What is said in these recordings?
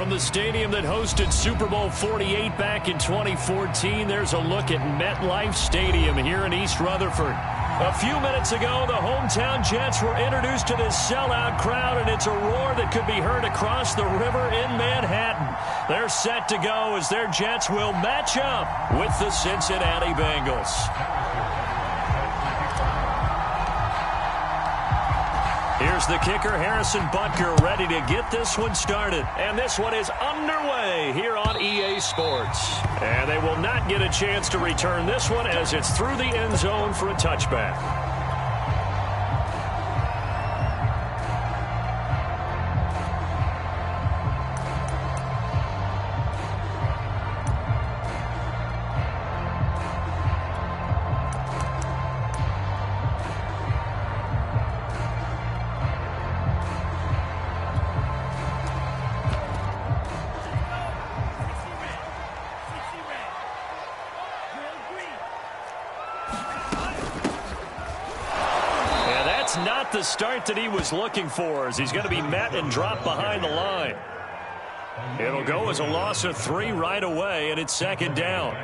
From the stadium that hosted Super Bowl 48 back in 2014, there's a look at MetLife Stadium here in East Rutherford. A few minutes ago, the hometown Jets were introduced to this sellout crowd, and it's a roar that could be heard across the river in Manhattan. They're set to go as their Jets will match up with the Cincinnati Bengals. Here's the kicker, Harrison Butker, ready to get this one started. And this one is underway here on EA Sports. And they will not get a chance to return this one as it's through the end zone for a touchback. Not the start that he was looking for, as he's going to be met and dropped behind the line. It'll go as a loss of 3 right away, and it's second down.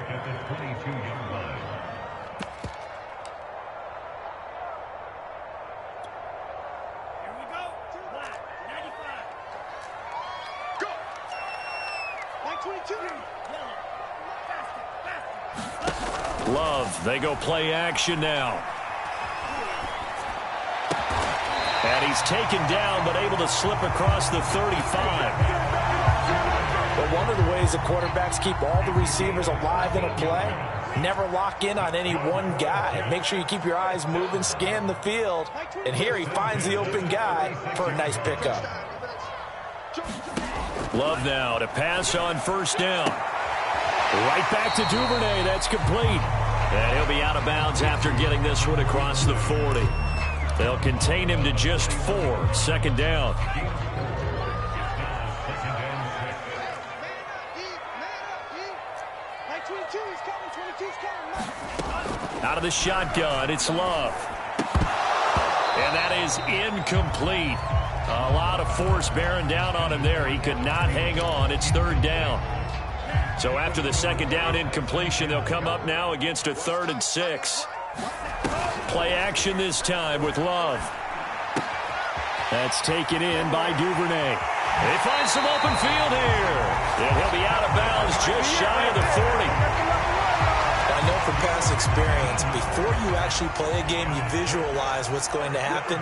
Love, they go play action now. And he's taken down, but able to slip across the 35. But one of the ways the quarterbacks keep all the receivers alive in a play, never lock in on any one guy. Make sure you keep your eyes moving, scan the field. And here he finds the open guy for a nice pickup. Love now to pass on first down. Right back to Duvernay. That's complete. And he'll be out of bounds after getting this one across the 40. They'll contain him to just 4. Second down. Out of the shotgun, it's Love. And that is incomplete. A lot of force bearing down on him there. He could not hang on. It's third down. So after the second down incompletion, they'll come up now against a 3rd and 6. Play action this time with Love. That's taken in by Duvernay. They find some open field here. And he'll be out of bounds just shy of the 40. I know from past experience, before you actually play a game, you visualize what's going to happen.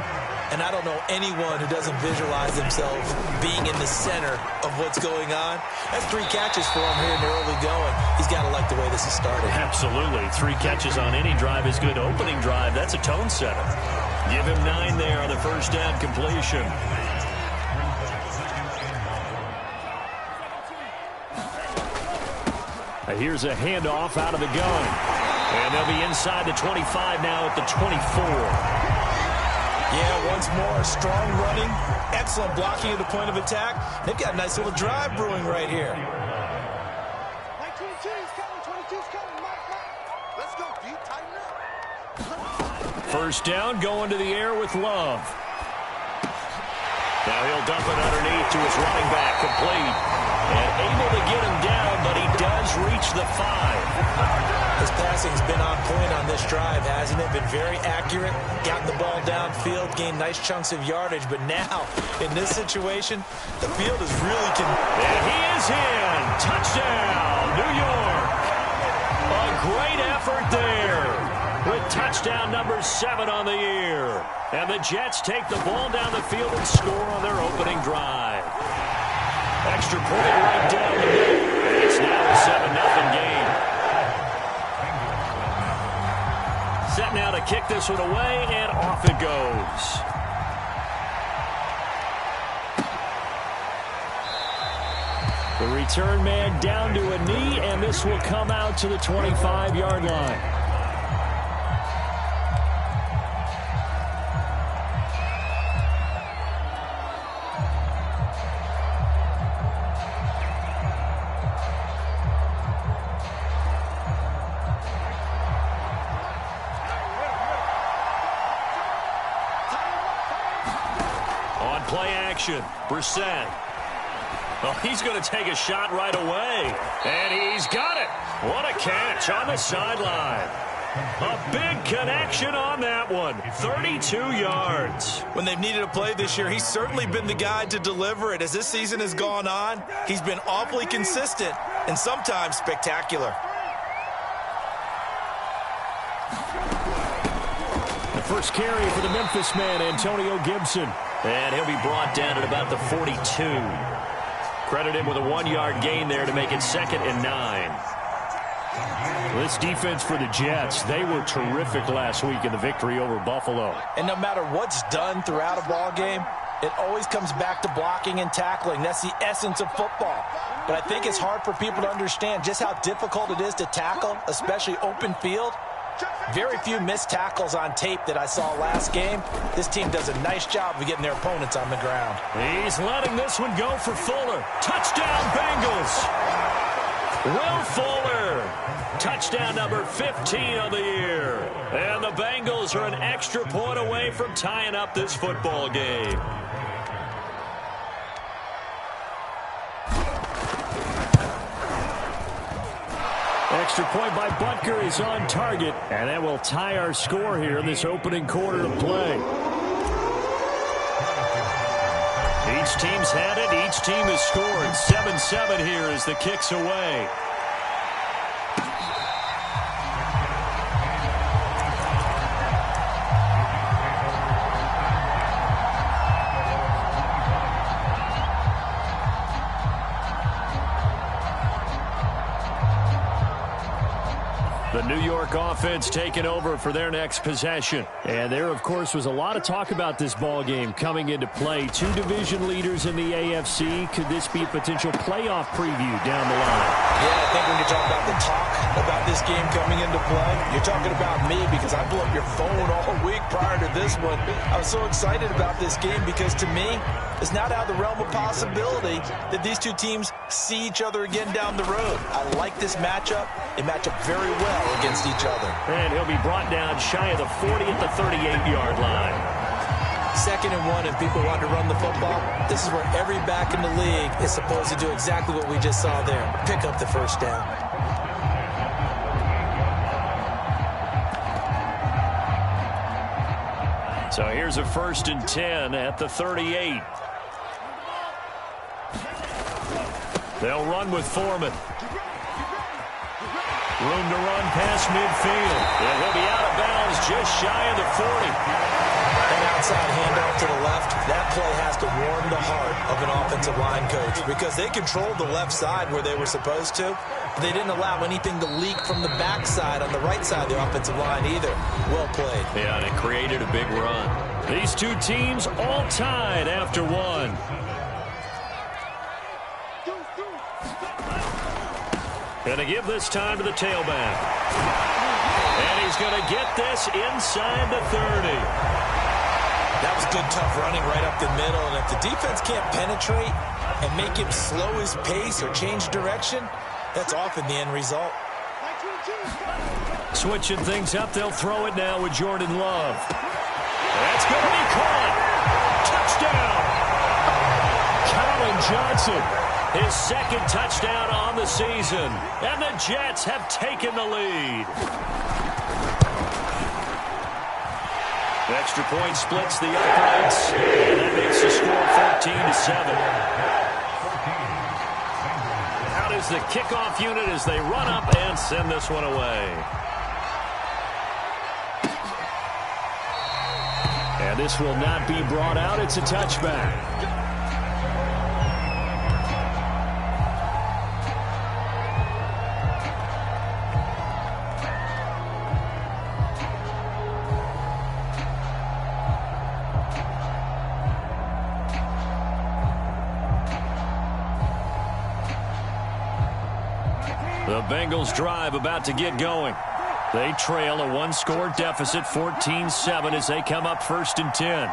And I don't know anyone who doesn't visualize themselves being in the center of what's going on. That's 3 catches for him here in the early going. He's got to like the way this has started. Absolutely. 3 catches on any drive is good. Opening drive, that's a tone setter. Give him 9 there on the first down completion. Here's a handoff out of the gun. And they'll be inside the 25 now at the 24. Yeah, once more, strong running, excellent blocking at the point of attack. They've got a nice little drive brewing right here. 22's coming, let's go, deep, tighten up. First down, going to the air with Love. Now he'll dump it underneath to his running back, complete. And able to get him down, but he does reach the 5. His passing's been on point on this drive, hasn't it? Been very accurate, gotten the ball downfield, gained nice chunks of yardage. But now, in this situation, the field is really... And he is in. Touchdown, New York. A great effort there with touchdown number 7 on the year. And the Jets take the ball down the field and score on their opening drive. Extra point right down the middle. And it's now a 7-0 game. Set now to kick this one away, and off it goes. The return man down to a knee, and this will come out to the 25-yard line. Play action. Brissett. Oh, he's going to take a shot right away. And he's got it. What a catch on the sideline. A big connection on that one. 32 yards. When they've needed a play this year, he's certainly been the guy to deliver it. As this season has gone on, he's been awfully consistent and sometimes spectacular. The first carry for the Memphis man, Antonio Gibson. And he'll be brought down at about the 42. Credit him with a 1-yard gain there to make it 2nd and 9. This defense for the Jets, they were terrific last week in the victory over Buffalo. And no matter what's done throughout a ball game, it always comes back to blocking and tackling. That's the essence of football. But I think it's hard for people to understand just how difficult it is to tackle, especially open field. Very few missed tackles on tape that I saw last game. This team does a nice job of getting their opponents on the ground. He's letting this one go for Fuller. Touchdown, Bengals. Will Fuller. Touchdown number 15 of the year. And the Bengals are an extra point away from tying up this football game. Extra point by Butker is on target, and that will tie our score here in this opening quarter of play. Each team's had it. Each team has scored. 7-7 here as the kick's away. The New York offense taking over for their next possession. And there, of course, was a lot of talk about this ball game coming into play. Two division leaders in the AFC. Could this be a potential playoff preview down the line? Yeah, I think when you talk about the talk about this game coming into play, you're talking about me because I blew up your phone all week prior to this one. I was so excited about this game because to me, it's not out of the realm of possibility that these two teams see each other again down the road. I like this matchup. They match up very well against each other. And he'll be brought down shy of the 40 at the 38-yard line. 2nd and 1, if people want to run the football, this is where every back in the league is supposed to do exactly what we just saw there. Pick up the first down. So here's a 1st and 10 at the 38. They'll run with Foreman. Room to run past midfield. And he'll be out of bounds just shy of the 40. An outside handoff to the left. That play has to warm the heart of an offensive line coach because they controlled the left side where they were supposed to. But they didn't allow anything to leak from the backside on the right side of the offensive line either. Well played. Yeah, and it created a big run. These two teams all tied after one. Gonna give this time to the tailback. And he's gonna get this inside the 30. That was good, tough running right up the middle. And if the defense can't penetrate and make him slow his pace or change direction, that's often the end result. Switching things up, they'll throw it now with Jordan Love. That's going to be caught. Touchdown. Colin Johnson, his 2nd touchdown on the season. And the Jets have taken the lead. The extra point splits the uprights. And that makes the score 14-7. Out is the kickoff unit as they run up and send this one away. And this will not be brought out. It's a touchback. The Bengals drive about to get going. They trail a one-score deficit, 14-7, as they come up 1st and 10.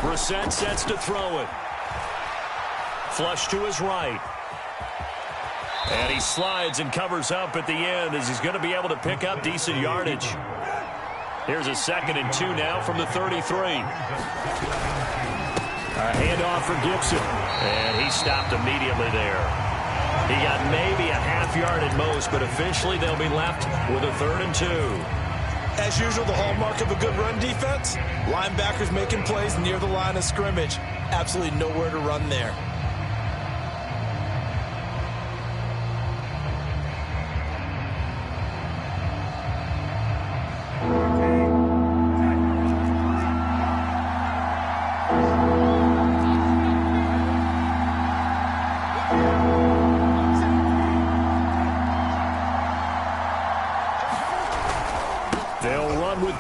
Brissett sets to throw it. Flush to his right. And he slides and covers up at the end as he's going to be able to pick up decent yardage. Here's a 2nd and 2 now from the 33. A handoff for Gibson. And he stopped immediately there. He got maybe a half yard at most, but officially they'll be left with a 3rd and 2. As usual, the hallmark of a good run defense, linebackers making plays near the line of scrimmage. Absolutely nowhere to run there.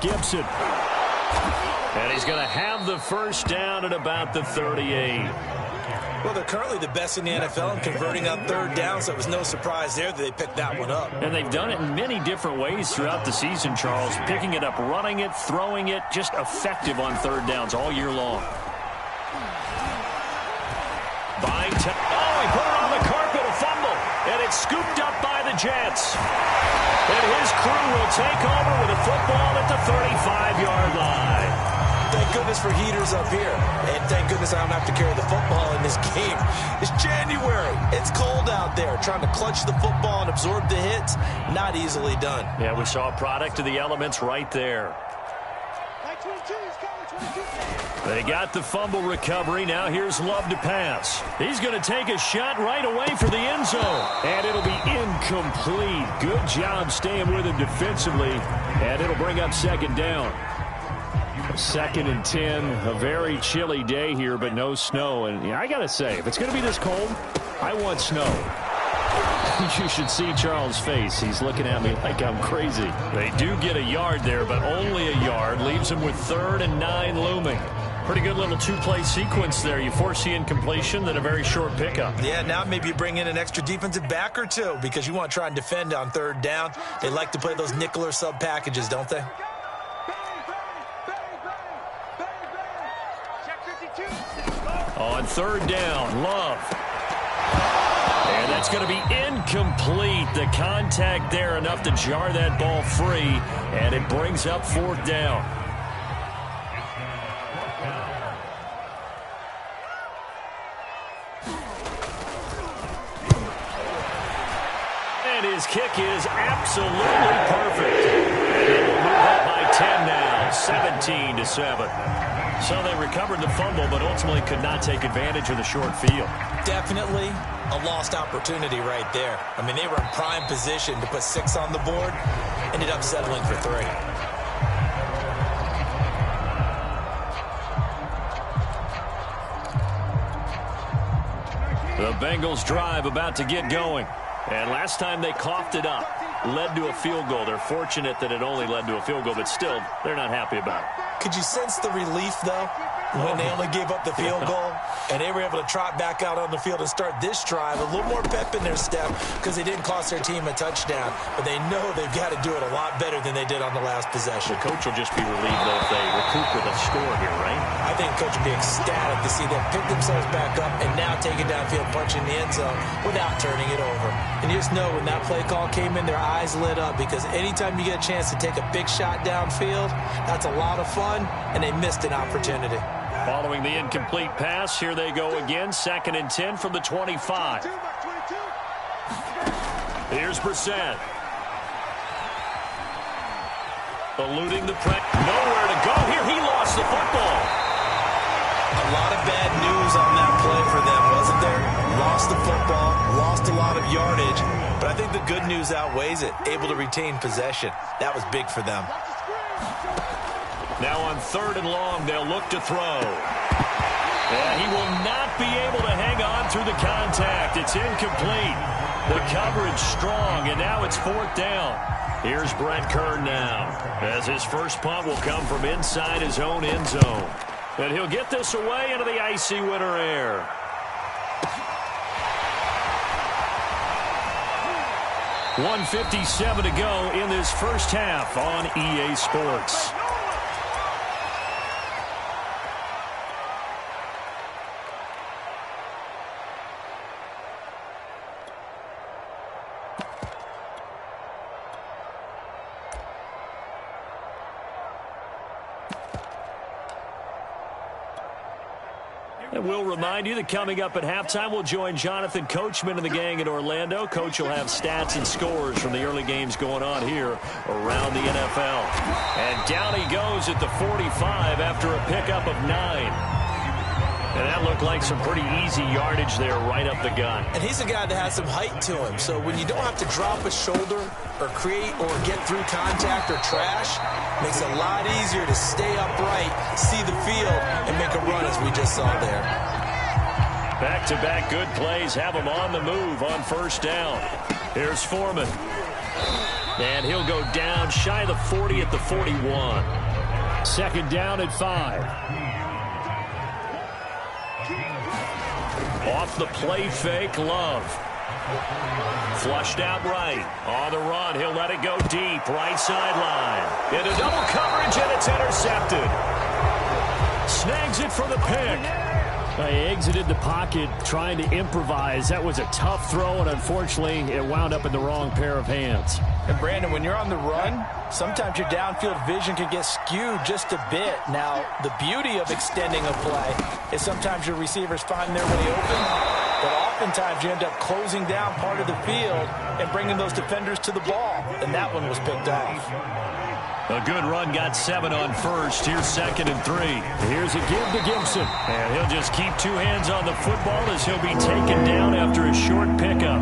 Gibson. And he's going to have the first down at about the 38. Well, they're currently the best in the NFL in converting on 3rd down, so it was no surprise there that they picked that one up. And they've done it in many different ways throughout the season, Charles. Picking it up, running it, throwing it, just effective on 3rd downs all year long. Buying time. Oh, he put it on the carpet, a fumble. And it's scooped up by the Jets. And his crew will take over with a football at the 35-yard line. Thank goodness for heaters up here. And thank goodness I don't have to carry the football in this game. It's January. It's cold out there. Trying to clutch the football and absorb the hits, not easily done. Yeah, we saw a product of the elements right there. They got the fumble recovery. Now here's Love to pass. He's going to take a shot right away for the end zone. And it'll be incomplete. Good job staying with him defensively. And it'll bring up 2nd down. 2nd and 10. A very chilly day here, but no snow. And I got to say, if it's going to be this cold, I want snow. You should see Charles' face. He's looking at me like I'm crazy. They do get a yard there, but only a yard. Leaves them with 3rd and 9 looming. Pretty good little 2-play sequence there. You force the incompletion, then a very short pickup. Yeah, now maybe you bring in an extra defensive back or two because you want to try and defend on 3rd down. They like to play those nickel or sub packages, don't they? On 3rd down, Love. And that's going to be incomplete. The contact there enough to jar that ball free, and it brings up 4th down. And his kick is absolutely perfect. And it will move up by 10 now, 17-7. So they recovered the fumble, but ultimately could not take advantage of the short field. Definitely a lost opportunity right there. I mean, they were in prime position to put 6 on the board, ended up settling for 3. The Bengals drive about to get going. And last time they coughed it up, led to a field goal. They're fortunate that it only led to a field goal, but still, they're not happy about it. Could you sense the relief, though, when they only gave up the field goal and they were able to trot back out on the field and start this drive? A little more pep in their step because they didn't cost their team a touchdown, but they know they've got to do it a lot better than they did on the last possession. The coach will just be relieved, though, if they recoup with a score here, right? I think the coach will be ecstatic to see them pick themselves back up and now take it downfield, punch in the end zone without turning it over. And you just know when that play call came in, their eyes lit up because anytime you get a chance to take a big shot downfield, that's a lot of fun, and they missed an opportunity. Following the incomplete pass, here they go again, 2nd and 10 from the 25. Here's Brissett. Eluding the press. Nowhere to go here. He lost the football. A lot of bad news on that play for them, wasn't there? Lost the football, lost a lot of yardage, but I think the good news outweighs it. Able to retain possession. That was big for them. Now on 3rd and long, they'll look to throw. And he will not be able to hang on through the contact. It's incomplete. The coverage strong, and now it's 4th down. Here's Brett Kern now, as his first punt will come from inside his own end zone. And he'll get this away into the icy winter air. .157 to go in this first half on EA Sports. And we'll remind you that coming up at halftime, we'll join Jonathan Coachman and the gang in Orlando. Coach will have stats and scores from the early games going on here around the NFL. And down he goes at the 45 after a pickup of 9. And that looked like some pretty easy yardage there right up the gut. And he's a guy that has some height to him. So when you don't have to drop a shoulder or create or get through contact or trash, makes it a lot easier to stay upright, see the field, and make a run as we just saw there. Back-to-back good plays have him on the move on first down. Here's Foreman. And he'll go down shy of the 40 at the 41. Second down at 5. Off the play fake, Love. Flushed out right. On the run, he'll let it go deep. Right sideline. Into double coverage, and it's intercepted. Snags it for the pick. He exited the pocket trying to improvise. That was a tough throw, and unfortunately, it wound up in the wrong pair of hands. And Brandon, when you're on the run, sometimes your downfield vision can get skewed just a bit. Now, the beauty of extending a play is sometimes your receivers find their way open, but oftentimes you end up closing down part of the field and bringing those defenders to the ball, and that one was picked off. A good run got 7 on first. Here's 2nd and 3. Here's a give to Gibson. And he'll just keep 2 hands on the football as he'll be taken down after a short pickup.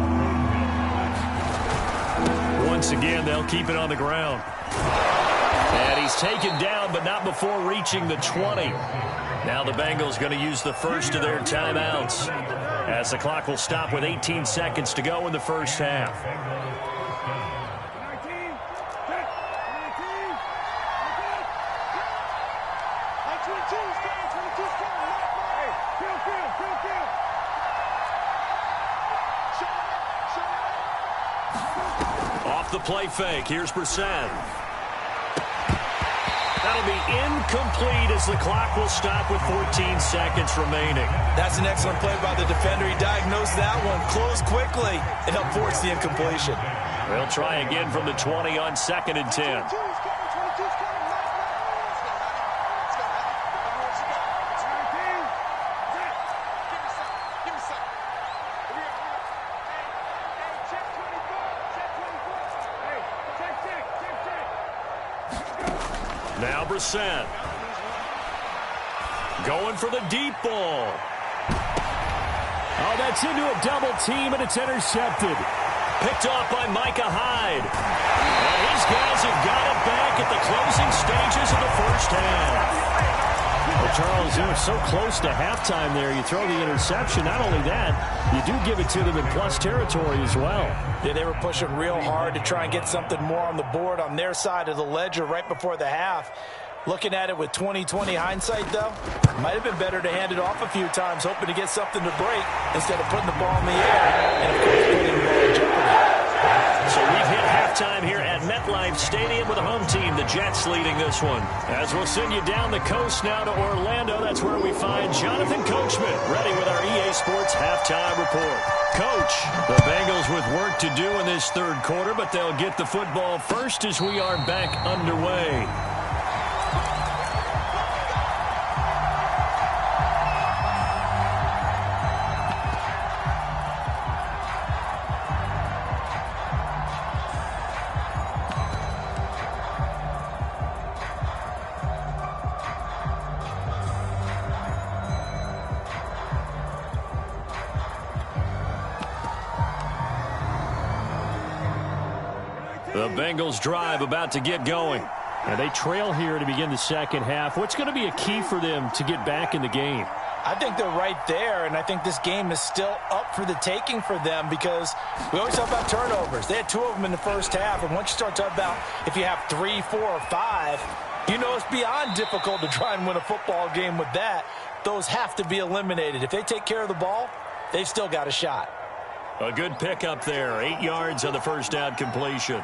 Once again, they'll keep it on the ground. And he's taken down, but not before reaching the 20. Now the Bengals going to use the first of their timeouts, as the clock will stop with 18 seconds to go in the first half. Off the play fake, here's Brissett. That'll be incomplete as the clock will stop with 14 seconds remaining. That's an excellent play by the defender. He diagnosed that one, closed quickly, and helped force the incompletion. They'll try again from the 20 on 2nd and 10. Now Brissett. Going for the deep ball. Oh, that's into a double team, and it's intercepted. Picked off by Micah Hyde. And his guys have got it back at the closing stages of the first half. Well, Charles, they were so close to halftime there. You throw the interception. Not only that, you do give it to them in plus territory as well. Yeah, they were pushing real hard to try and get something more on the board on their side of the ledger right before the half. Looking at it with 20/20 hindsight, though, might have been better to hand it off a few times, hoping to get something to break instead of putting the ball in the air and, of course, putting the ball in jeopardy. So we've hit halftime here at MetLife Stadium with a home team, the Jets, leading this one. As we'll send you down the coast now to Orlando, that's where we find Jonathan Coachman, ready with our EA Sports halftime report. Coach, the Bengals with work to do in this third quarter, but they'll get the football first as we are back underway. The Bengals drive about to get going. And they trail here to begin the second half. What's going to be a key for them to get back in the game? I think they're right there, and I think this game is still up for the taking for them because we always talk about turnovers. They had 2 of them in the first half, and once you start talking about if you have 3, 4, or 5, you know it's beyond difficult to try and win a football game with that. Those have to be eliminated. If they take care of the ball, they've still got a shot. A good pickup there. 8 yards on the first down completion.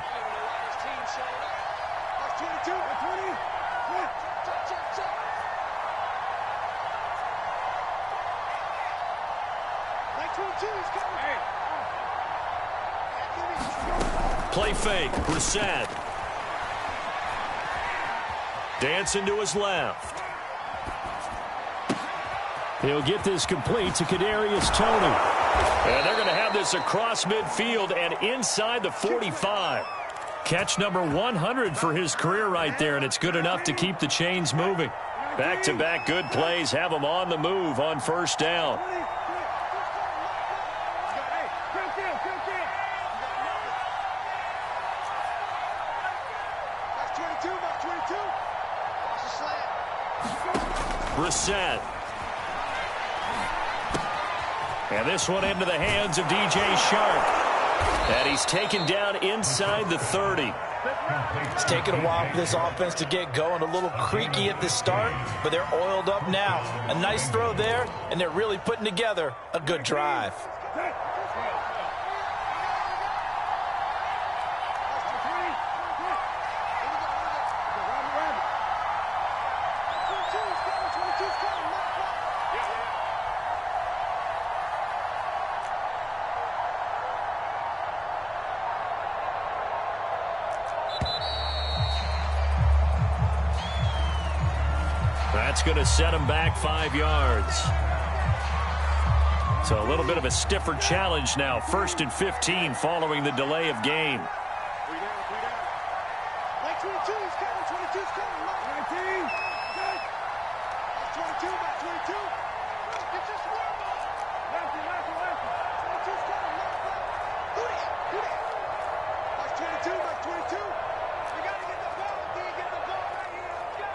Play fake, Brissett. Dancing to his left. He'll get this complete to Kadarius Toney. And they're going to have this across midfield and inside the 45. Catch number 100 for his career right there, and it's good enough to keep the chains moving. Back-to-back good plays have him on the move on first down. Brissett. And this one into the hands of DJ Shark. And he's taken down inside the 30. It's taken a while for this offense to get going. A little creaky at the start, but they're oiled up now. A nice throw there, and they're really putting together a good drive. That's going to set him back 5 yards. So a little bit of a stiffer challenge now. 1st and 15 following the delay of game. Like 22, he's coming. 22's coming. 19. 22, back 22. Get your swarm on. 22's coming. Who that? Like 22, back 22. You got to get the ball. D, get the ball right here. Let's go.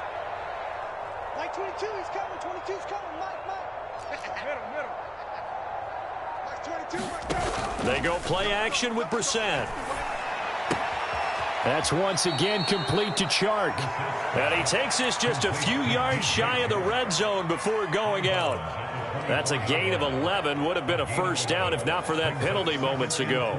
Like 22, he's coming. 22's coming. Mike. Middle. Like 22, Mike. They go play action with Brissett. That's once again complete to Chark. And he takes this just a few yards shy of the red zone before going out. That's a gain of 11. Would have been a first down if not for that penalty moments ago.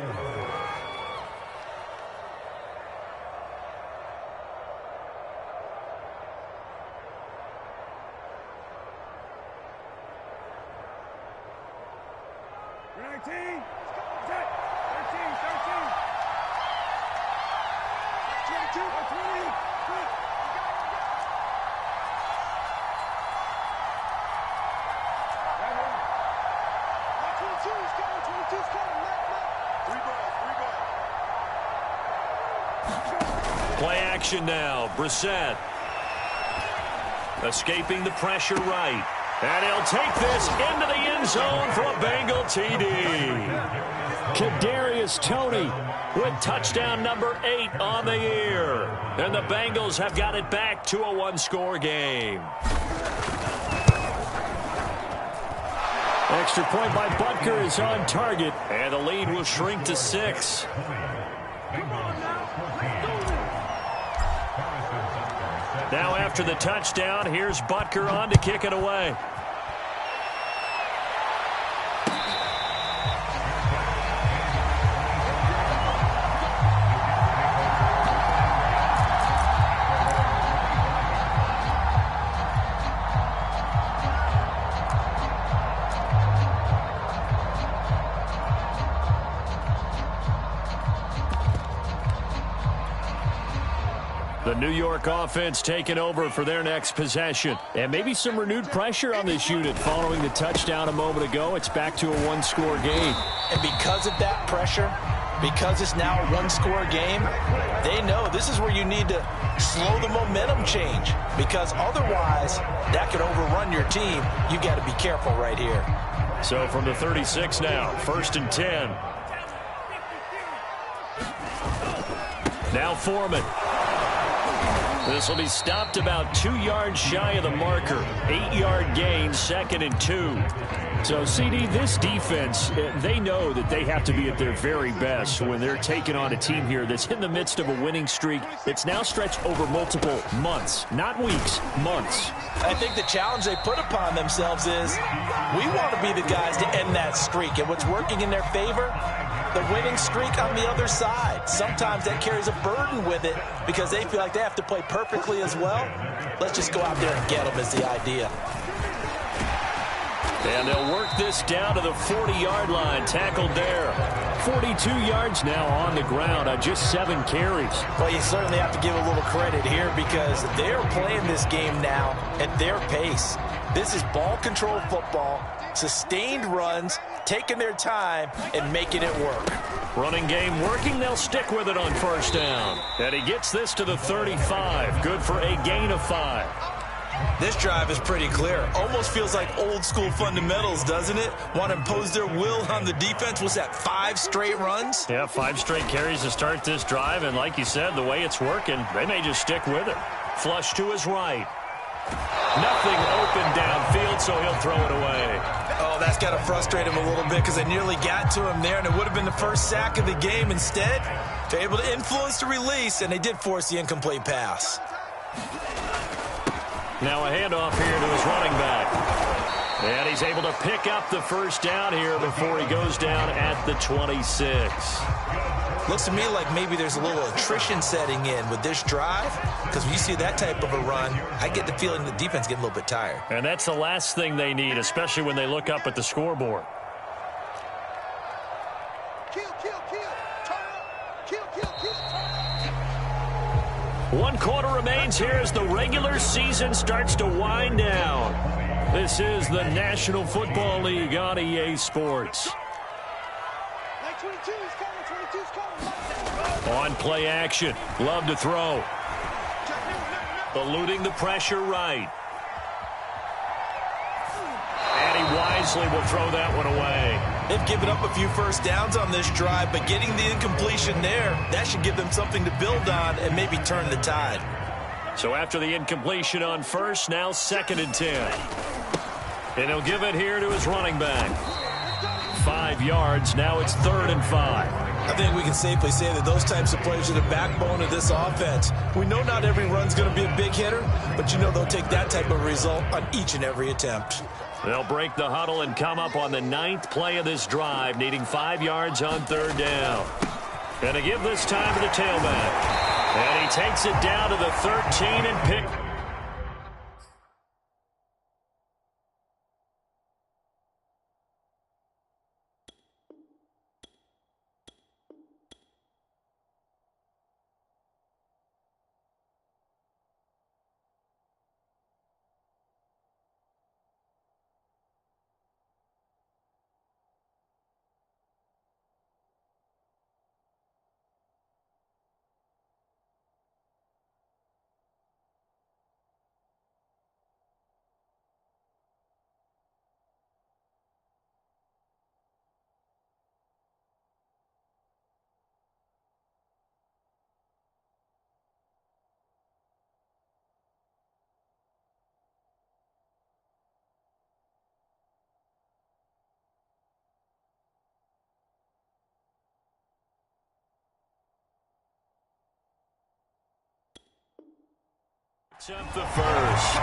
Play action now. Brissett escaping the pressure right. And he'll take this into the end zone for a Bengal TD. Kadarius Toney with touchdown number 8 on the year. And the Bengals have got it back to a one-score game. Extra point by Butker is on target. And the lead will shrink to 6. Now after the touchdown, here's Butker on to kick it away. The New York offense taking over for their next possession. And maybe some renewed pressure on this unit following the touchdown a moment ago. It's back to a one-score game. And because of that pressure, because it's now a one-score game, they know this is where you need to slow the momentum change. Because otherwise, that could overrun your team. You got to be careful right here. So from the 36 now, 1st and 10. Now Foreman. This will be stopped about 2 yards shy of the marker. 8-yard gain, 2nd and 2. So, CD, this defense, they know that they have to be at their very best when they're taking on a team here that's in the midst of a winning streak that's now stretched over multiple months, not weeks, months. I think the challenge they put upon themselves is we want to be the guys to end that streak. And what's working in their favor? The winning streak on the other side. Sometimes that carries a burden with it because they feel like they have to play perfectly as well. Let's just go out there and get them is the idea. And they'll work this down to the 40-yard line. Tackled there. 42 yards now on the ground on just 7 carries. Well, you certainly have to give a little credit here because they're playing this game now at their pace. This is ball control football, sustained runs, taking their time, and making it work. Running game working. They'll stick with it on first down. And he gets this to the 35. Good for a gain of 5. This drive is pretty clear. Almost feels like old school fundamentals, doesn't it? Want to impose their will on the defense. Was that 5 straight runs? Yeah, 5 straight carries to start this drive. And like you said, the way it's working, they may just stick with it. Flush to his right. Nothing open downfield, so he'll throw it away. Oh, that's got to frustrate him a little bit because they nearly got to him there, and it would have been the first sack of the game. Instead, they're able to influence the release, and they did force the incomplete pass. Now a handoff here to his running back. And he's able to pick up the first down here before he goes down at the 26. Looks to me like maybe there's a little attrition setting in with this drive, because when you see that type of a run, I get the feeling the defense getting a little bit tired. And that's the last thing they need, especially when they look up at the scoreboard. Kill, kill, kill. Turn up. Kill, kill, kill. Turn up. 1 quarter remains here as the regular season starts to wind down. This is the National Football League on EA Sports. Like 22, he's coming. 22's coming. On play action. Love to throw. Eluding the pressure right. And he wisely will throw that one away. They've given up a few first downs on this drive, but getting the incompletion there, that should give them something to build on and maybe turn the tide. So after the incompletion on first, now 2nd and 10. And he'll give it here to his running back. 5 yards. Now it's 3rd and 5. I think we can safely say that those types of plays are the backbone of this offense. We know not every run's going to be a big hitter, but you know they'll take that type of result on each and every attempt. They'll break the huddle and come up on the 9th play of this drive, needing 5 yards on 3rd down. And to give this time to the tailback. And he takes it down to the 13 and pick. Up the first.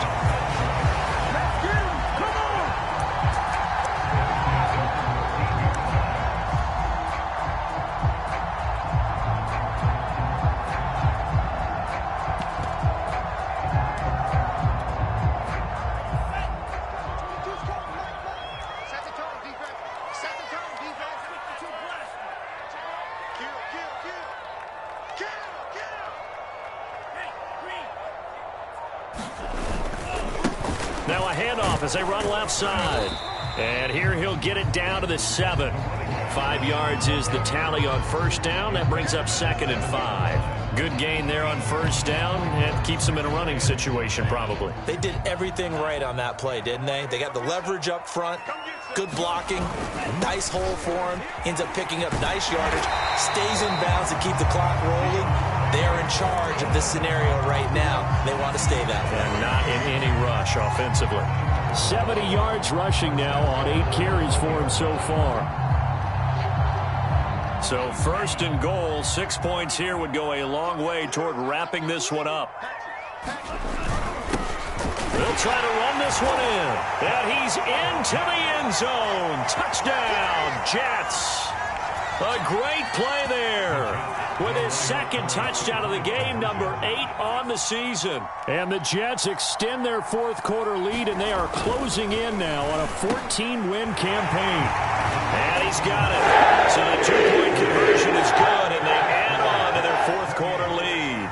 Now a handoff as they run left side. And here he'll get it down to the 7. 5 yards is the tally on first down. That brings up 2nd and 5. Good gain there on first down. And keeps them in a running situation probably. They did everything right on that play, didn't they? They got the leverage up front, good blocking, nice hole for him, ends up picking up nice yardage, stays in bounds to keep the clock rolling. They're in charge of this scenario right now. They want to stay that way. And not in any rush offensively. 70 yards rushing now on 8 carries for him so far. So 1st and goal, 6 points here would go a long way toward wrapping this one up. They'll try to run this one in. And he's into the end zone. Touchdown, Jets. A great play there. With his 2nd touchdown of the game, number 8 on the season. And the Jets extend their 4th quarter lead, and they are closing in now on a 14-win campaign. And he's got it. So the 2-point conversion is good, and they add on to their 4th quarter lead.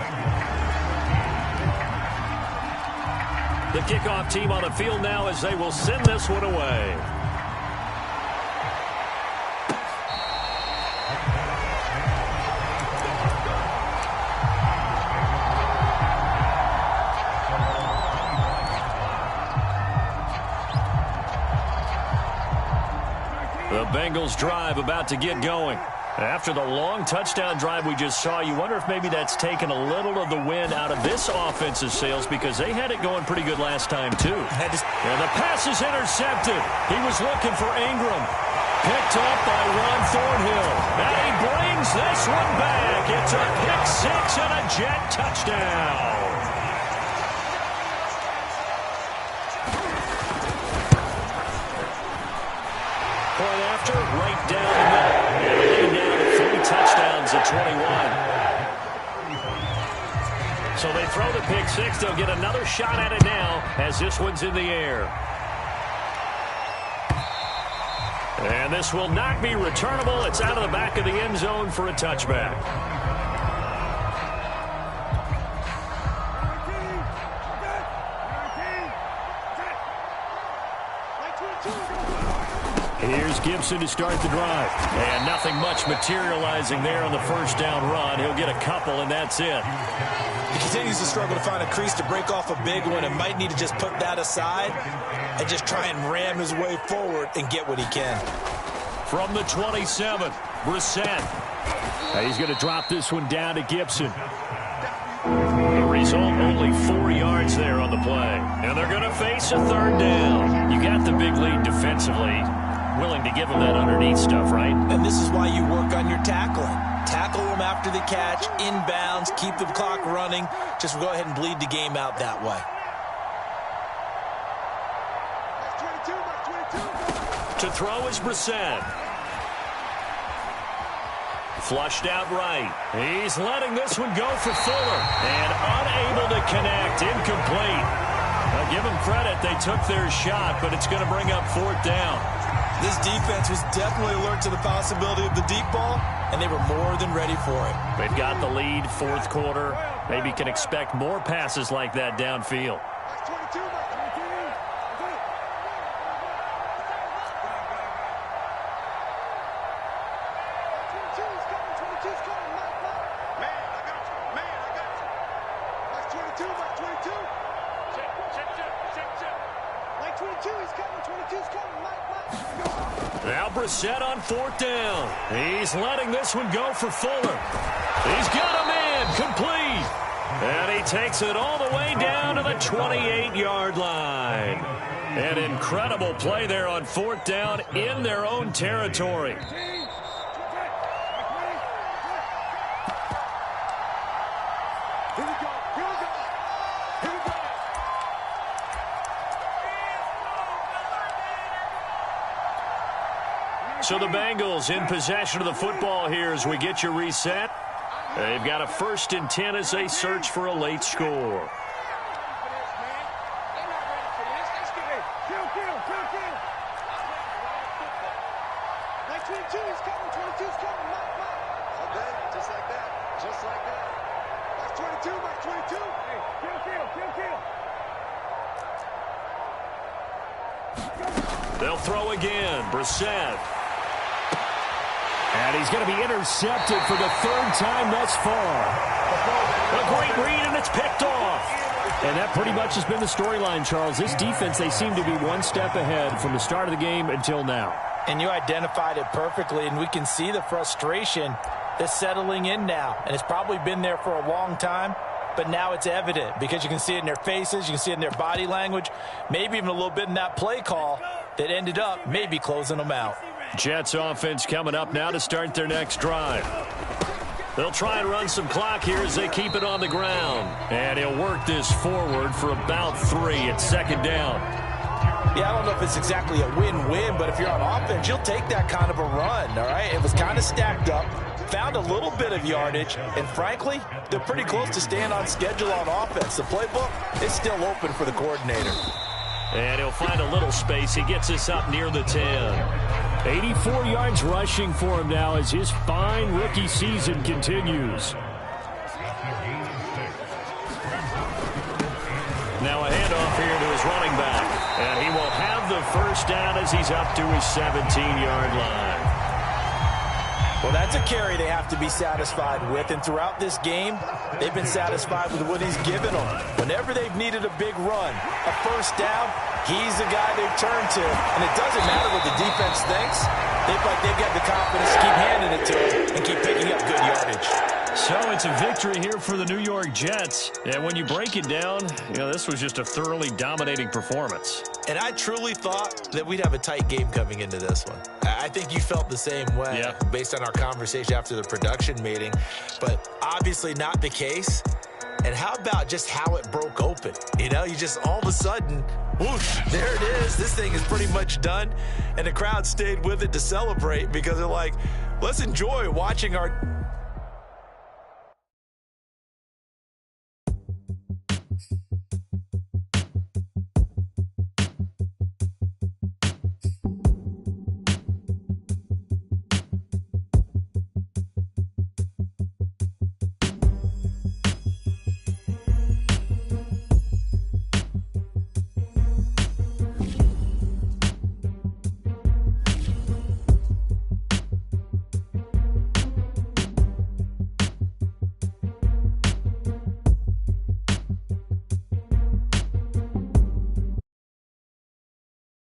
The kickoff team on the field now as they will send this one away. The Bengals drive about to get going. After the long touchdown drive we just saw, you wonder if maybe that's taken a little of the wind out of this offensive sails because they had it going pretty good last time, too. And the pass is intercepted. He was looking for Ingram. Picked up by Ron Thornhill. And he brings this one back. It's a pick six and a Jet touchdown. Point after, right down the middle. And they lead down to 3 touchdowns at 21. So they throw the pick six. They'll get another shot at it now as this one's in the air. And this will not be returnable. It's out of the back of the end zone for a touchback. Here's Gibson to start the drive. And nothing much materializing there on the first down run. He'll get a couple, and that's it. He continues to struggle to find a crease to break off a big one and might need to just put that aside and just try and ram his way forward and get what he can. From the 27, Brissett. He's going to drop this one down to Gibson. The result, only 4 yards there on the play. And they're going to face a third down. You got the big lead defensively. Willing to give him that underneath stuff, right? And this is why you work on your tackling. Tackle them after the catch, inbounds, keep the clock running. Just go ahead and bleed the game out that way. To throw is Brissett. Flushed out right. He's letting this one go for Fuller. And unable to connect. Incomplete. Now give them credit. They took their shot, but it's going to bring up 4th down. This defense was definitely alert to the possibility of the deep ball, and they were more than ready for it. They've got the lead, 4th quarter. Maybe can expect more passes like that downfield. Now Brissett on 4th down. He's letting this one go for Fuller. He's got him in. Complete. And he takes it all the way down to the 28-yard line. An incredible play there on 4th down in their own territory. So the Bengals in possession of the football here as we get you reset. They've got a 1st and 10 as they search for a late score. They'll throw again. Brissett. And he's going to be intercepted for the 3rd time thus far. A great read, and it's picked off. And that pretty much has been the storyline, Charles. This defense, they seem to be one step ahead from the start of the game until now. And you identified it perfectly, and we can see the frustration that's settling in now. And it's probably been there for a long time, but now it's evident because you can see it in their faces, you can see it in their body language, maybe even a little bit in that play call that ended up maybe closing them out. Jets offense coming up now to start their next drive. They'll try and run some clock here as they keep it on the ground. And he'll work this forward for about 3 at 2nd down. Yeah, I don't know if it's exactly a win-win, but if you're on offense, you'll take that kind of a run, all right? It was kind of stacked up, found a little bit of yardage, and frankly, they're pretty close to staying on schedule on offense. The playbook is still open for the coordinator. And he'll find a little space. He gets us up near the 10. 84 yards rushing for him now as his fine rookie season continues. Now a handoff here to his running back. And he will have the first down as he's up to his 17-yard line. Well, that's a carry they have to be satisfied with, and throughout this game, they've been satisfied with what he's given them. Whenever they've needed a big run, a first down, he's the guy they turn to, and it doesn't matter what the defense thinks. They feel like they've got the confidence to keep handing it to him and keep picking up good yardage. So it's a victory here for the New York Jets. And when you break it down, this was just a thoroughly dominating performance. And I truly thought that we'd have a tight game coming into this one. I think you felt the same way based on our conversation after the production meeting, but obviously not the case. And how about just how it broke open? You just all of a sudden, whoosh, there it is. This thing is pretty much done. And the crowd stayed with it to celebrate because they're like, let's enjoy watching our...